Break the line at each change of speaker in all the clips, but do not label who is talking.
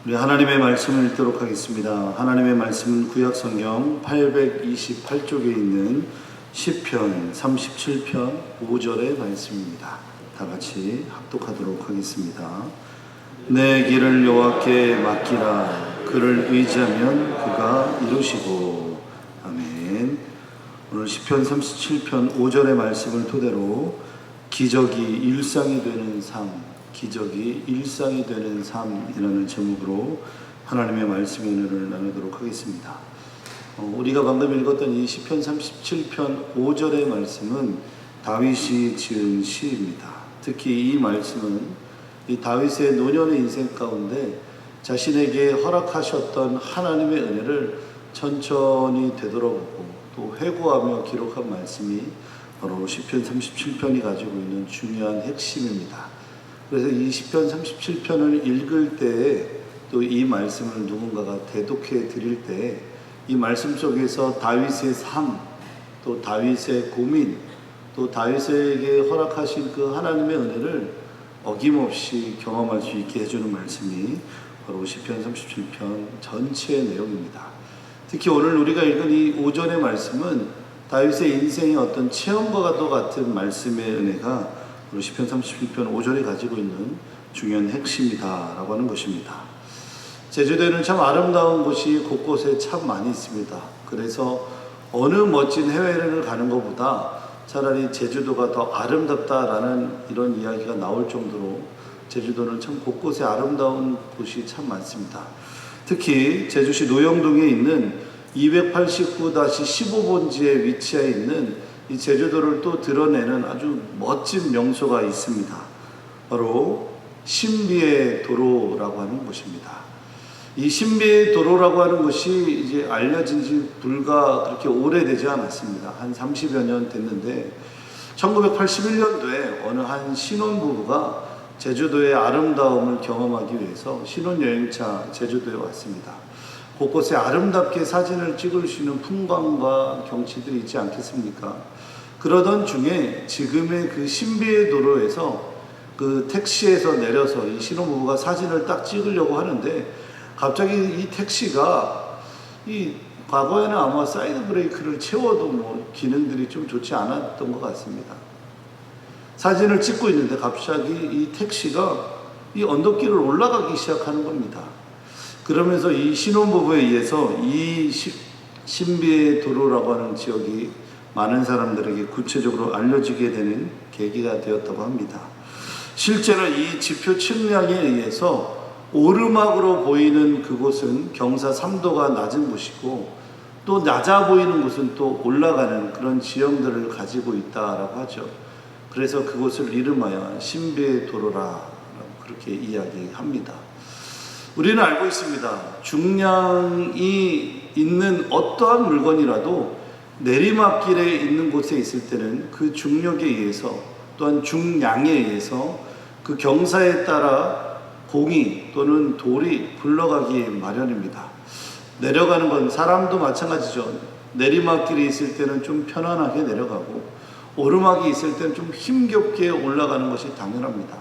우리 하나님의 말씀을 읽도록 하겠습니다. 하나님의 말씀은 구약성경 828쪽에 있는 시편 37편 5절의 말씀입니다. 다 같이 합독하도록 하겠습니다. 내 길을 여호와께 맡기라. 그를 의지하면 그가 이루시고. 아멘. 오늘 시편 37편 5절의 말씀을 토대로 기적이 일상이 되는 삶, 기적이 일상이 되는 삶이라는 제목으로 하나님의 말씀의 은혜를 나누도록 하겠습니다. 우리가 방금 읽었던 이 시편 37편 5절의 말씀은 다윗이 지은 시입니다. 특히 이 말씀은 이 다윗의 노년의 인생 가운데 자신에게 허락하셨던 하나님의 은혜를 천천히 되돌아보고 또 회고하며 기록한 말씀이 바로 시편 37편이 가지고 있는 중요한 핵심입니다. 그래서 이 시편 37편을 읽을 때에 또 이 말씀을 누군가가 대독해 드릴 때 이 말씀 속에서 다윗의 삶, 또 다윗의 고민, 또 다윗에게 허락하신 그 하나님의 은혜를 어김없이 경험할 수 있게 해주는 말씀이 바로 시편 37편 전체의 내용입니다. 특히 오늘 우리가 읽은 이 5절의 말씀은 다윗의 인생의 어떤 체험과 같은 말씀의 은혜가 시편 37편 5절이 가지고 있는 중요한 핵심이다라고 하는 것입니다. 제주도에는 참 아름다운 곳이 곳곳에 참 많이 있습니다. 그래서 어느 멋진 해외여행을 가는 것보다 차라리 제주도가 더 아름답다라는 이런 이야기가 나올 정도로 제주도는 참 곳곳에 아름다운 곳이 참 많습니다. 특히 제주시 노영동에 있는 289-15번지에 위치해 있는 이 제주도를 또 드러내는 아주 멋진 명소가 있습니다. 바로 신비의 도로라고 하는 곳입니다. 이 신비의 도로라고 하는 것이 이제 알려진 지 불과 그렇게 오래되지 않았습니다. 한 30여 년 됐는데 1981년도에 어느 한 신혼부부가 제주도의 아름다움을 경험하기 위해서 신혼여행차 제주도에 왔습니다. 곳곳에 아름답게 사진을 찍을 수 있는 풍광과 경치들이 있지 않겠습니까? 그러던 중에 지금의 그 신비의 도로에서 그 택시에서 내려서 이 신혼부부가 사진을 딱 찍으려고 하는데 갑자기 이 택시가 과거에는 아마 사이드 브레이크를 채워도 뭐 기능들이 좀 좋지 않았던 것 같습니다. 사진을 찍고 있는데 갑자기 이 택시가 이 언덕길을 올라가기 시작하는 겁니다. 그러면서 이 신혼부부에 의해서 이 신비의 도로라고 하는 지역이 많은 사람들에게 구체적으로 알려지게 되는 계기가 되었다고 합니다. 실제로 이 지표 측량에 의해서 오르막으로 보이는 그곳은 경사 3도가 낮은 곳이고 또 낮아 보이는 곳은 또 올라가는 그런 지형들을 가지고 있다라고 하죠. 그래서 그곳을 이름하여 신비의 도로라고 그렇게 이야기합니다. 우리는 알고 있습니다. 중량이 있는 어떠한 물건이라도 내리막길에 있는 곳에 있을 때는 그 중력에 의해서 또한 중량에 의해서 그 경사에 따라 공이 또는 돌이 굴러가기 마련입니다. 내려가는 건 사람도 마찬가지죠. 내리막길이 있을 때는 좀 편안하게 내려가고 오르막이 있을 때는 좀 힘겹게 올라가는 것이 당연합니다.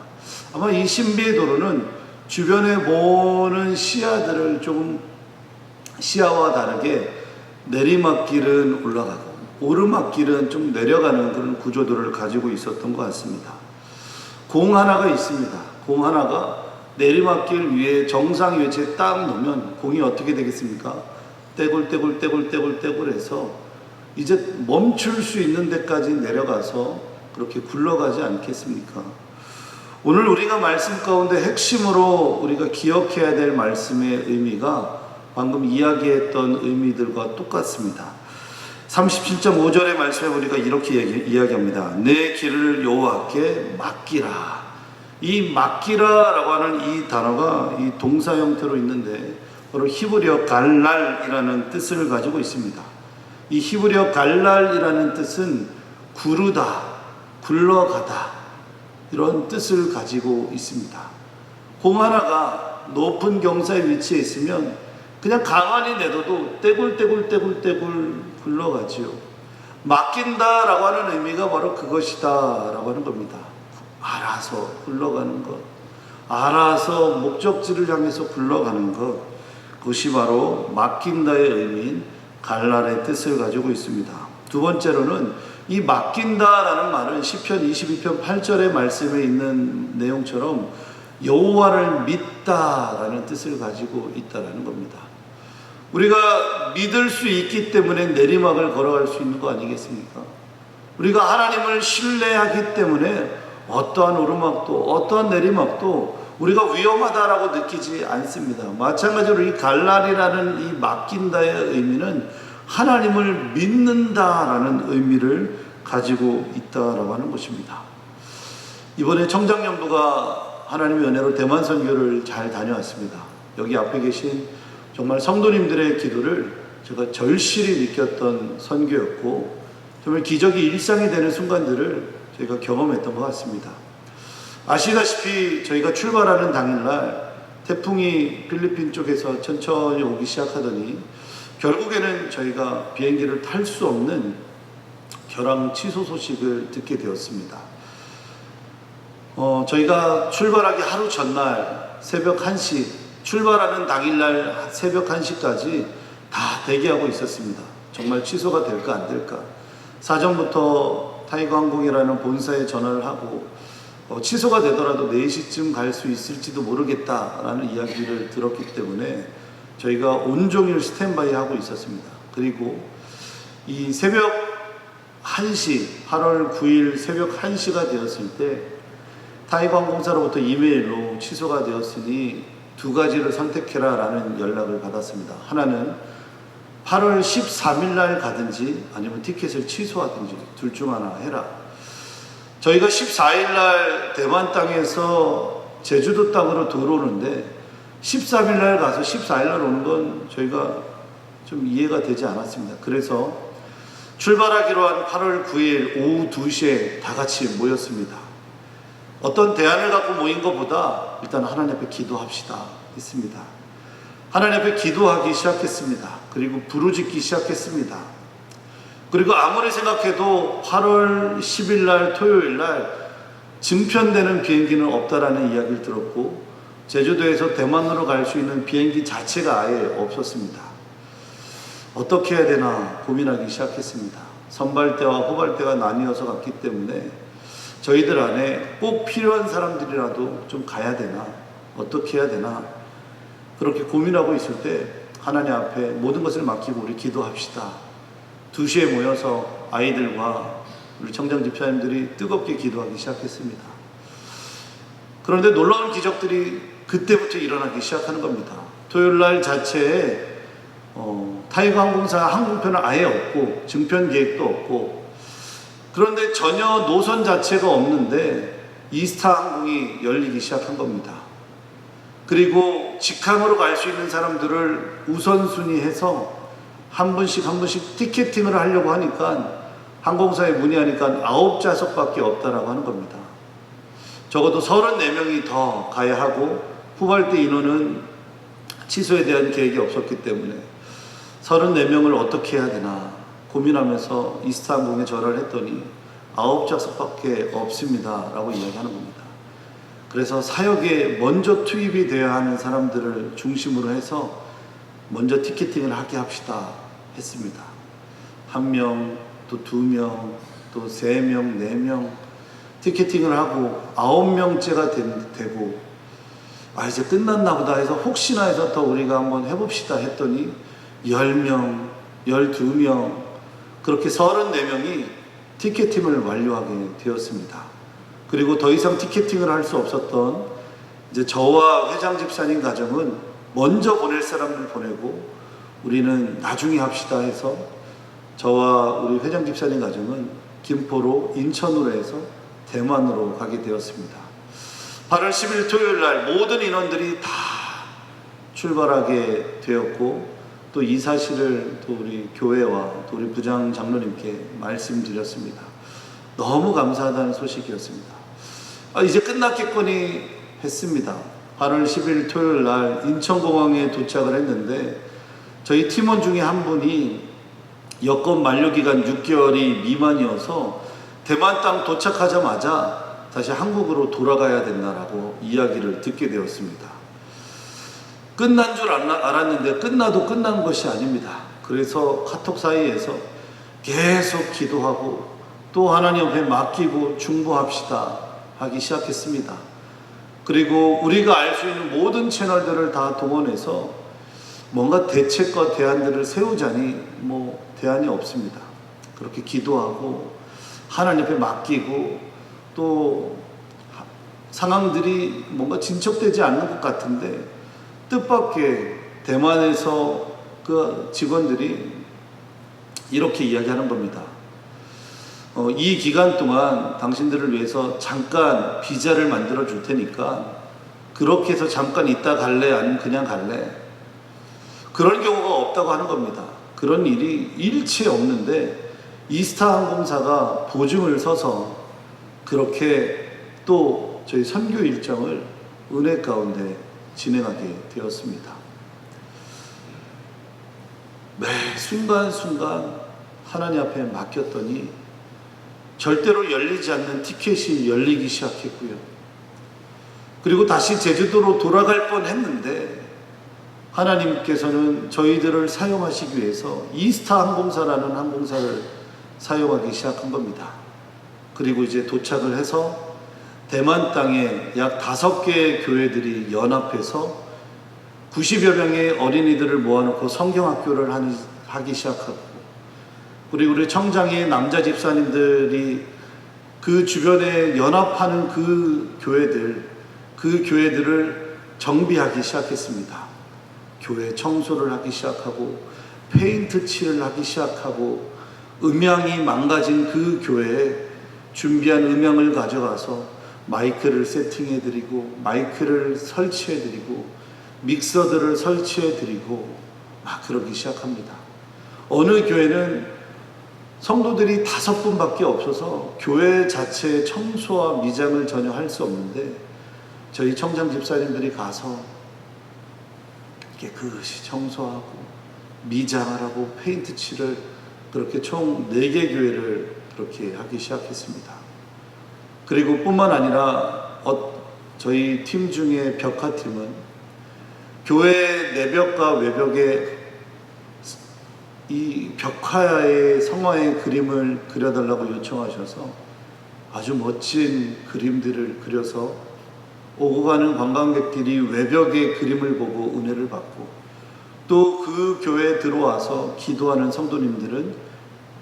아마 이 신비의 도로는 주변에 보는 시야들을 조금 시야와 다르게 내리막길은 올라가고 오르막길은 좀 내려가는 그런 구조들을 가지고 있었던 것 같습니다. 공 하나가 있습니다. 공 하나가 내리막길 위에 정상 위치에 딱 놓으면 공이 어떻게 되겠습니까? 떼굴떼굴 해서 이제 멈출 수 있는 데까지 내려가서 그렇게 굴러가지 않겠습니까? 오늘 우리가 말씀 가운데 핵심으로 우리가 기억해야 될 말씀의 의미가 방금 이야기했던 의미들과 똑같습니다. 37.5절의 말씀에 우리가 이렇게 이야기합니다. 내 길을 여호와께 맡기라. 이 맡기라라고 하는 이 단어가 이 동사 형태로 있는데 바로 히브리어 갈랄이라는 뜻을 가지고 있습니다. 이 히브리어 갈랄이라는 뜻은 구르다, 굴러가다 이런 뜻을 가지고 있습니다. 공 하나가 높은 경사에 위치해 있으면 그냥 가만히 내둬도 떼굴떼굴 굴러가지요. 맡긴다라고 하는 의미가 바로 그것이다라고 하는 겁니다. 알아서 굴러가는 것, 알아서 목적지를 향해서 굴러가는 것, 그것이 바로 맡긴다의 의미인 갈랄의 뜻을 가지고 있습니다. 두 번째로는 이 맡긴다라는 말은 시편 22편 8절의 말씀에 있는 내용처럼 여호와를 믿다라는 뜻을 가지고 있다라는 겁니다. 우리가 믿을 수 있기 때문에 내리막을 걸어갈 수 있는 거 아니겠습니까? 우리가 하나님을 신뢰하기 때문에 어떠한 오르막도 어떠한 내리막도 우리가 위험하다라고 느끼지 않습니다. 마찬가지로 이 갈랄이라는 이 맡긴다의 의미는 하나님을 믿는다라는 의미를 가지고 있다라고 하는 것입니다. 이번에 청장년부가 하나님의 은혜로 대만 선교를 잘 다녀왔습니다. 여기 앞에 계신 정말 성도님들의 기도를 제가 절실히 느꼈던 선교였고, 정말 기적이 일상이 되는 순간들을 저희가 경험했던 것 같습니다. 아시다시피 저희가 출발하는 당일날 태풍이 필리핀 쪽에서 천천히 오기 시작하더니 결국에는 저희가 비행기를 탈 수 없는 결항 취소 소식을 듣게 되었습니다. 저희가 출발하기 하루 전날 새벽 1시, 출발하는 당일날 새벽 1시까지 다 대기하고 있었습니다. 정말 취소가 될까 안 될까. 사전부터 타이거항공이라는 본사에 전화를 하고 취소가 되더라도 4시쯤 갈 수 있을지도 모르겠다라는 이야기를 들었기 때문에 저희가 온종일 스탠바이 하고 있었습니다. 그리고 이 새벽 1시, 8월 9일 새벽 1시가 되었을 때 타이거항공사로부터 이메일로 취소가 되었으니 두 가지를 선택해라 라는 연락을 받았습니다. 하나는 8월 13일 날 가든지 아니면 티켓을 취소하든지 둘 중 하나 해라. 저희가 14일 날 대만 땅에서 제주도 땅으로 들어오는데 13일 날 가서 14일 날 오는 건 저희가 좀 이해가 되지 않았습니다. 그래서 출발하기로 한 8월 9일 오후 2시에 다 같이 모였습니다. 어떤 대안을 갖고 모인 것보다 일단 하나님 앞에 기도합시다 했습니다. 하나님 앞에 기도하기 시작했습니다. 그리고 부르짖기 시작했습니다. 그리고 아무리 생각해도 8월 10일 날 토요일 날 증편되는 비행기는 없다라는 이야기를 들었고 제주도에서 대만으로 갈 수 있는 비행기 자체가 아예 없었습니다. 어떻게 해야 되나 고민하기 시작했습니다. 선발대와 후발대가 나뉘어서 갔기 때문에 저희들 안에 꼭 필요한 사람들이라도 좀 가야 되나, 어떻게 해야 되나, 그렇게 고민하고 있을 때 하나님 앞에 모든 것을 맡기고 우리 기도합시다. 2시에 모여서 아이들과 우리 청장 집사님들이 뜨겁게 기도하기 시작했습니다. 그런데 놀라운 기적들이 그때부터 일어나기 시작하는 겁니다. 토요일 날 자체에 타이거항공사 항공편은 아예 없고 증편 계획도 없고, 그런데 전혀 노선 자체가 없는데 이스타 항공이 열리기 시작한 겁니다. 그리고 직항으로 갈 수 있는 사람들을 우선순위해서 한 분씩 티켓팅을 하려고 하니까 항공사에 문의하니까 9좌석밖에 없다라고 하는 겁니다. 적어도 34명이 더 가야 하고 후발대 인원은 취소에 대한 계획이 없었기 때문에 34명을 어떻게 해야 되나 고민하면서 이스타항공에 전화를 했더니 9좌석밖에 없습니다 라고 이야기하는 겁니다. 그래서 사역에 먼저 투입이 되어야 하는 사람들을 중심으로 해서 먼저 티켓팅을 하게 합시다 했습니다. 1명, 또 2명, 또 3명, 4명 티켓팅을 하고 9명째가 되고 이제 끝났나 보다 해서 혹시나 해서 더 우리가 한번 해봅시다 했더니 10명, 12명 그렇게 34명이 티켓팅을 완료하게 되었습니다. 그리고 더 이상 티켓팅을 할 수 없었던 이제 저와 회장 집사님 가정은 먼저 보낼 사람을 보내고 우리는 나중에 합시다 해서 저와 우리 회장 집사님 가정은 김포로 인천으로 해서 대만으로 가게 되었습니다. 8월 10일 토요일 날 모든 인원들이 다 출발하게 되었고 또 이 사실을 또 우리 교회와 또 우리 부장 장로님께 말씀드렸습니다. 너무 감사하다는 소식이었습니다. 이제 끝났겠거니 했습니다. 8월 10일 토요일 날 인천공항에 도착을 했는데 저희 팀원 중에 한 분이 여권 만료기간 6개월이 미만이어서 대만 땅 도착하자마자 다시 한국으로 돌아가야 된다라고 이야기를 듣게 되었습니다. 끝난 줄 알았는데 끝나도 끝난 것이 아닙니다. 그래서 카톡 사이에서 계속 기도하고 또 하나님 앞에 맡기고 중보합시다 하기 시작했습니다. 그리고 우리가 알 수 있는 모든 채널들을 다 동원해서 뭔가 대책과 대안들을 세우자니 대안이 없습니다. 그렇게 기도하고 하나님 앞에 맡기고 또 상황들이 뭔가 진척되지 않는 것 같은데 뜻밖의 대만에서 그 직원들이 이렇게 이야기하는 겁니다. 이 기간 동안 당신들을 위해서 잠깐 비자를 만들어 줄 테니까 그렇게 해서 잠깐 있다 갈래? 아니면 그냥 갈래? 그런 경우가 없다고 하는 겁니다. 그런 일이 일체 없는데 이스타 항공사가 보증을 서서 그렇게 또 저희 선교 일정을 은혜 가운데 진행하게 되었습니다. 매 순간순간 하나님 앞에 맡겼더니 절대로 열리지 않는 티켓이 열리기 시작했고요. 그리고 다시 제주도로 돌아갈 뻔 했는데 하나님께서는 저희들을 사용하시기 위해서 이스타 항공사라는 항공사를 사용하기 시작한 겁니다. 그리고 이제 도착을 해서 대만 땅에 약 5개의 교회들이 연합해서 90여 명의 어린이들을 모아놓고 성경학교를 하기 시작하고, 그리고 우리 청장의 남자 집사님들이 그 주변에 연합하는 그 교회들을 정비하기 시작했습니다. 교회 청소를 하기 시작하고 페인트 칠을 하기 시작하고 음향이 망가진 그 교회에 준비한 음향을 가져가서 마이크를 세팅해드리고 마이크를 설치해드리고 믹서들을 설치해드리고 막 그러기 시작합니다. 어느 교회는 성도들이 5분밖에 없어서 교회 자체의 청소와 미장을 전혀 할 수 없는데 저희 청장 집사님들이 가서 깨끗이 청소하고 미장을 하고 페인트 칠을 그렇게 총 4개 교회를 그렇게 하기 시작했습니다. 그리고 뿐만 아니라 저희 팀 중에 벽화팀은 교회 내벽과 외벽에 이 벽화의 성화의 그림을 그려달라고 요청하셔서 아주 멋진 그림들을 그려서 오고 가는 관광객들이 외벽의 그림을 보고 은혜를 받고, 또 그 교회에 들어와서 기도하는 성도님들은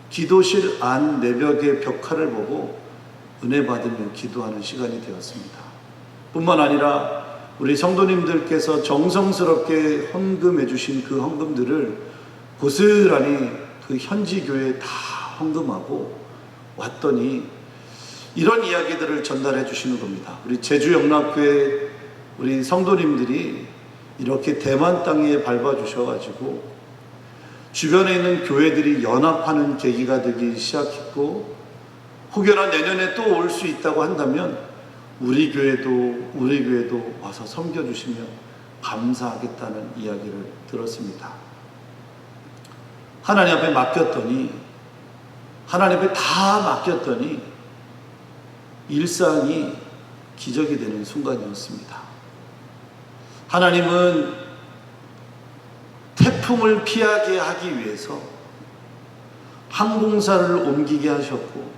기도실 안 내벽의 벽화를 보고 은혜 받으며 기도하는 시간이 되었습니다. 뿐만 아니라 우리 성도님들께서 정성스럽게 헌금해 주신 그 헌금들을 고스란히 그 현지 교회에 다 헌금하고 왔더니 이런 이야기들을 전달해 주시는 겁니다. 우리 제주영락교회 우리 성도님들이 이렇게 대만 땅에 밟아 주셔가지고 주변에 있는 교회들이 연합하는 계기가 되기 시작했고, 혹여나 내년에 또 올 수 있다고 한다면 우리 교회도 와서 섬겨주시며 감사하겠다는 이야기를 들었습니다. 하나님 앞에 하나님 앞에 다 맡겼더니 일상이 기적이 되는 순간이었습니다. 하나님은 태풍을 피하게 하기 위해서 항공사를 옮기게 하셨고,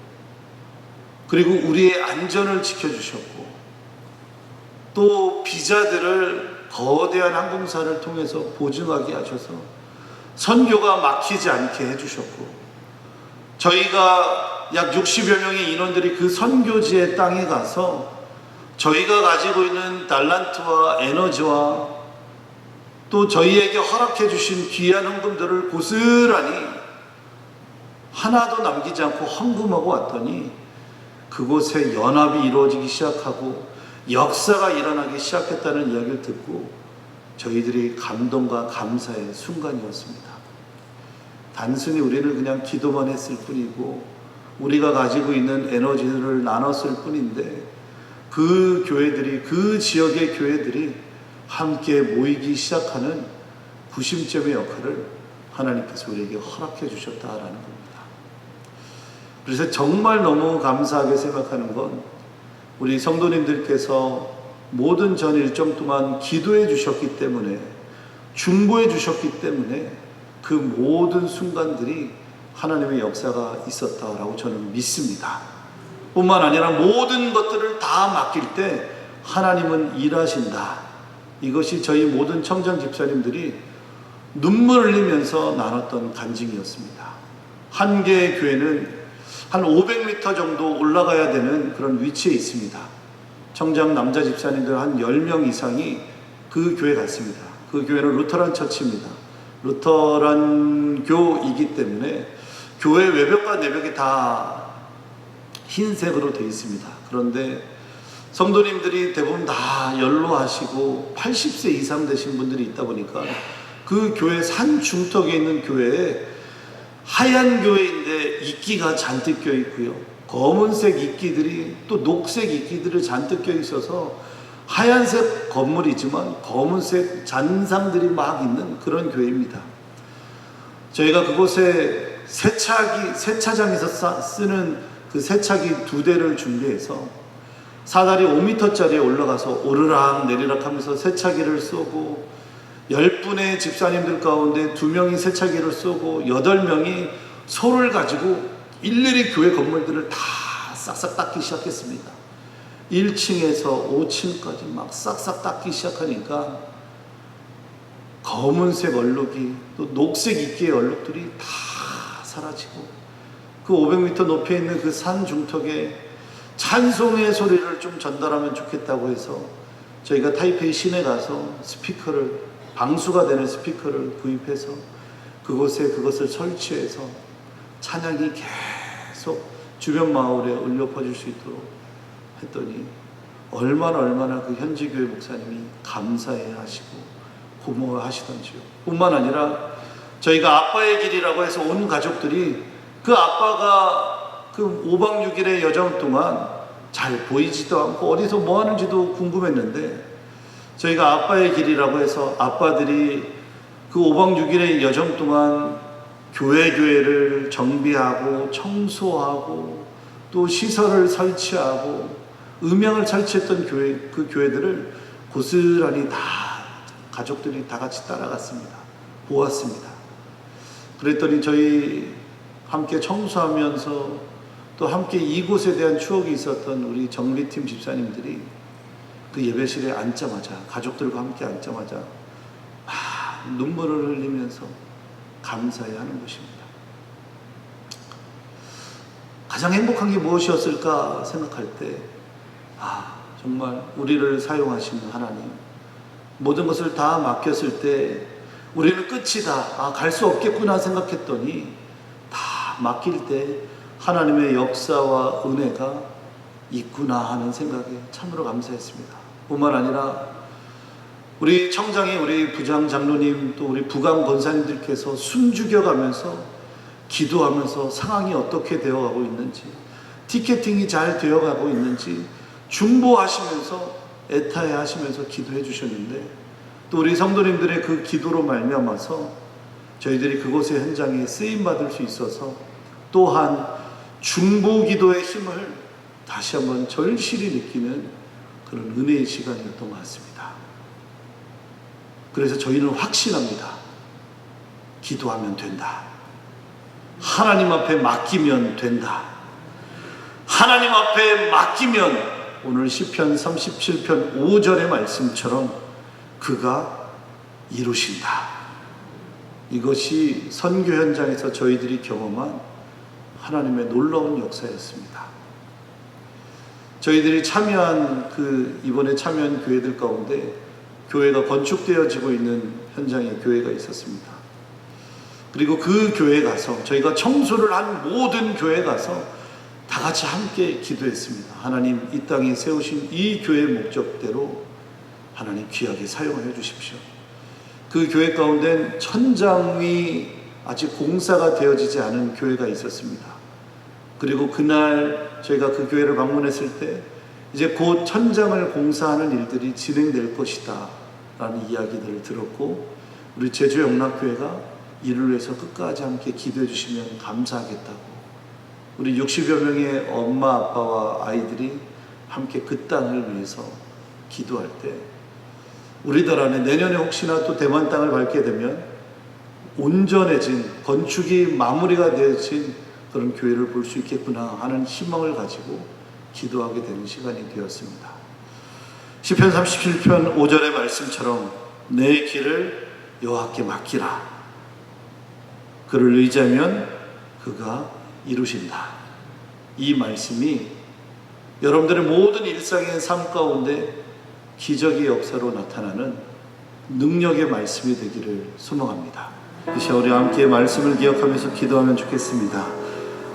그리고 우리의 안전을 지켜주셨고, 또 비자들을 거대한 항공사를 통해서 보증하게 하셔서 선교가 막히지 않게 해주셨고, 저희가 약 60여 명의 인원들이 그 선교지의 땅에 가서 저희가 가지고 있는 달란트와 에너지와 또 저희에게 허락해 주신 귀한 헌금들을 고스란히 하나도 남기지 않고 헌금하고 왔더니 그곳에 연합이 이루어지기 시작하고 역사가 일어나기 시작했다는 이야기를 듣고 저희들이 감동과 감사의 순간이었습니다. 단순히 우리는 그냥 기도만 했을 뿐이고 우리가 가지고 있는 에너지를 나눴을 뿐인데 그 교회들이, 그 지역의 교회들이 함께 모이기 시작하는 구심점의 역할을 하나님께서 우리에게 허락해 주셨다라는 겁니다. 그래서 정말 너무 감사하게 생각하는 건 우리 성도님들께서 모든 전 일정 동안 기도해 주셨기 때문에, 중보해 주셨기 때문에 그 모든 순간들이 하나님의 역사가 있었다라고 저는 믿습니다. 뿐만 아니라 모든 것들을 다 맡길 때 하나님은 일하신다. 이것이 저희 모든 청장 집사님들이 눈물 흘리면서 나눴던 간증이었습니다. 한 개의 교회는 한 500m 정도 올라가야 되는 그런 위치에 있습니다. 청장 남자 집사님들 한 10명 이상이 그 교회 갔습니다. 그 교회는 루터란 처치입니다. 루터란교이기 때문에 교회 외벽과 내벽이 다 흰색으로 되어 있습니다. 그런데 성도님들이 대부분 다 연로하시고 80세 이상 되신 분들이 있다 보니까 그 교회 산 중턱에 있는 교회에 하얀 교회인데 이끼가 잔뜩 껴 있고요. 검은색 이끼들이 또 녹색 이끼들이 잔뜩 껴 있어서 하얀색 건물이지만 검은색 잔상들이 막 있는 그런 교회입니다. 저희가 그곳에 세차장에서 쓰는 그 세차기 2대를 준비해서 사다리 5m짜리에 올라가서 오르락 내리락 하면서 세차기를 쏘고 10분의 집사님들 가운데 2명이 세차기를 쏘고 8명이 소를 가지고 일일이 교회 건물들을 다 싹싹 닦기 시작했습니다. 1층에서 5층까지 막 싹싹 닦기 시작하니까 검은색 얼룩이 또 녹색 이끼의 얼룩들이 다 사라지고 그 500m 높이에 있는 그 산 중턱에 찬송의 소리를 좀 전달하면 좋겠다고 해서 저희가 타이페이 시내 가서 스피커를, 방수가 되는 스피커를 구입해서 그곳에 그것을 설치해서 찬양이 계속 주변 마을에 울려 퍼질 수 있도록 했더니 얼마나 그 현지교회 목사님이 감사해 하시고 고마워 하시던지요. 뿐만 아니라 저희가 아빠의 길이라고 해서 온 가족들이 그 아빠가 그 5박 6일의 여정 동안 잘 보이지도 않고 어디서 뭐 하는지도 궁금했는데 저희가 아빠의 길이라고 해서 아빠들이 그 5박 6일의 여정 동안 교회를 정비하고 청소하고 또 시설을 설치하고 음향을 설치했던 그 교회들을 고스란히 다 가족들이 다 같이 따라갔습니다. 보았습니다. 그랬더니 저희 함께 청소하면서 또 함께 이곳에 대한 추억이 있었던 우리 정비팀 집사님들이 그 예배실에 앉자마자, 가족들과 함께 앉자마자 눈물을 흘리면서 감사해 하는 것입니다. 가장 행복한 게 무엇이었을까 생각할 때 정말 우리를 사용하시는 하나님, 모든 것을 다 맡겼을 때 우리는 끝이다, 갈 수 없겠구나 생각했더니 다 맡길 때 하나님의 역사와 은혜가 있구나 하는 생각에 참으로 감사했습니다. 뿐만 아니라 우리 청장이, 우리 부장 장로님, 또 우리 부강 권사님들께서 숨죽여가면서 기도하면서 상황이 어떻게 되어가고 있는지, 티켓팅이 잘 되어가고 있는지 중보하시면서 애타해 하시면서 기도해 주셨는데, 또 우리 성도님들의 그 기도로 말미암아서 저희들이 그곳의 현장에 쓰임받을 수 있어서 또한 중보 기도의 힘을 다시 한번 절실히 느끼는 그런 은혜의 시간이었던 것 같습니다. 그래서 저희는 확신합니다. 기도하면 된다. 하나님 앞에 맡기면 된다. 하나님 앞에 맡기면 오늘 시편 37편 5절의 말씀처럼 그가 이루신다. 이것이 선교 현장에서 저희들이 경험한 하나님의 놀라운 역사였습니다. 저희들이 참여한 이번에 참여한 교회들 가운데 교회가 건축되어지고 있는 현장에 교회가 있었습니다. 그리고 그 교회에 가서 저희가 청소를 한 모든 교회에 가서 다 같이 함께 기도했습니다. 하나님, 이 땅에 세우신 이 교회의 목적대로 하나님 귀하게 사용해 주십시오. 그 교회 가운데 천장이 아직 공사가 되어지지 않은 교회가 있었습니다. 그리고 그날 저희가 그 교회를 방문했을 때 이제 곧 천장을 공사하는 일들이 진행될 것이다 라는 이야기들을 들었고, 우리 제주영락교회가 이를 위해서 끝까지 함께 기도해 주시면 감사하겠다고, 우리 60여 명의 엄마 아빠와 아이들이 함께 그 땅을 위해서 기도할 때 우리들 안에 내년에 혹시나 또 대만 땅을 밟게 되면 온전해진, 건축이 마무리가 되어진 그런 교회를 볼 수 있겠구나 하는 희망을 가지고 기도하게 되는 시간이 되었습니다. 시편 37편 5절의 말씀처럼 내 길을 여호와께 맡기라. 그를 의지하면 그가 이루신다. 이 말씀이 여러분들의 모든 일상의 삶 가운데 기적의 역사로 나타나는 능력의 말씀이 되기를 소망합니다. 이 시간 우리 함께 말씀을 기억하면서 기도하면 좋겠습니다.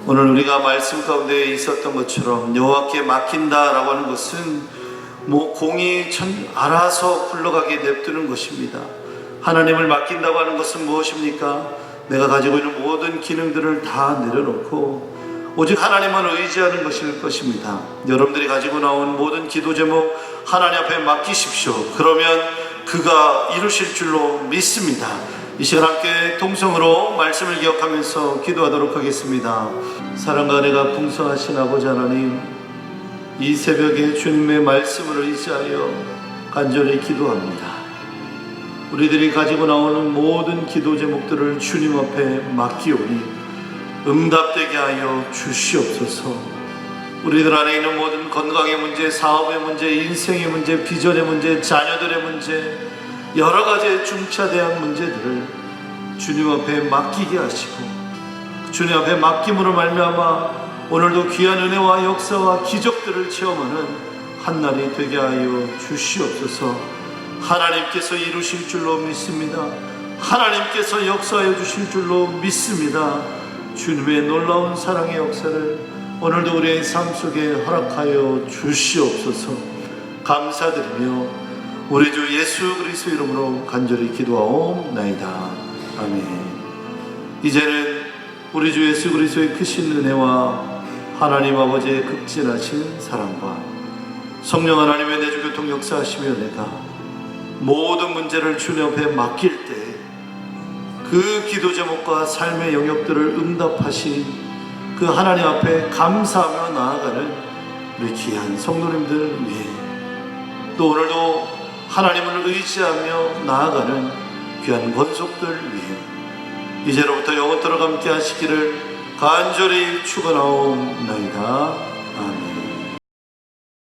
오늘 우리가 말씀 가운데 있었던 것처럼 여호와께 맡긴다라고 하는 것은 공이 알아서 굴러가게 냅두는 것입니다. 하나님을 맡긴다고 하는 것은 무엇입니까? 내가 가지고 있는 모든 기능들을 다 내려놓고 오직 하나님만 의지하는 것일 것입니다. 여러분들이 가지고 나온 모든 기도 제목 하나님 앞에 맡기십시오. 그러면 그가 이루실 줄로 믿습니다. 이 시간 함께 통성으로 말씀을 기억하면서 기도하도록 하겠습니다. 사랑과 은혜가 풍성하신 아버지 하나님, 이 새벽에 주님의 말씀을 의지하여 간절히 기도합니다. 우리들이 가지고 나오는 모든 기도 제목들을 주님 앞에 맡기오니 응답되게 하여 주시옵소서. 우리들 안에 있는 모든 건강의 문제, 사업의 문제, 인생의 문제, 비전의 문제, 자녀들의 문제, 여러 가지의 중차대한 문제들을 주님 앞에 맡기게 하시고 주님 앞에 맡김으로 말미암아 오늘도 귀한 은혜와 역사와 기적들을 체험하는 한날이 되게 하여 주시옵소서. 하나님께서 이루실 줄로 믿습니다. 하나님께서 역사해 주실 줄로 믿습니다. 주님의 놀라운 사랑의 역사를 오늘도 우리의 삶 속에 허락하여 주시옵소서. 감사드리며 우리 주 예수 그리스도 이름으로 간절히 기도하옵나이다. 아멘. 이제는 우리 주 예수 그리스도의 크신 은혜와 하나님 아버지의 극진하신 사랑과 성령 하나님의 내주 교통 역사하시며 내가 모든 문제를 주님 앞에 맡길 때 그 기도 제목과 삶의 영역들을 응답하신 그 하나님 앞에 감사하며 나아가는 우리 귀한 성도님들 위해 또 오늘도 하나님을 의지하며 나아가는 귀한 권속들 위해 이제로부터 영원토록 함께 하시기를 간절히 축원하옵나이다. 아멘.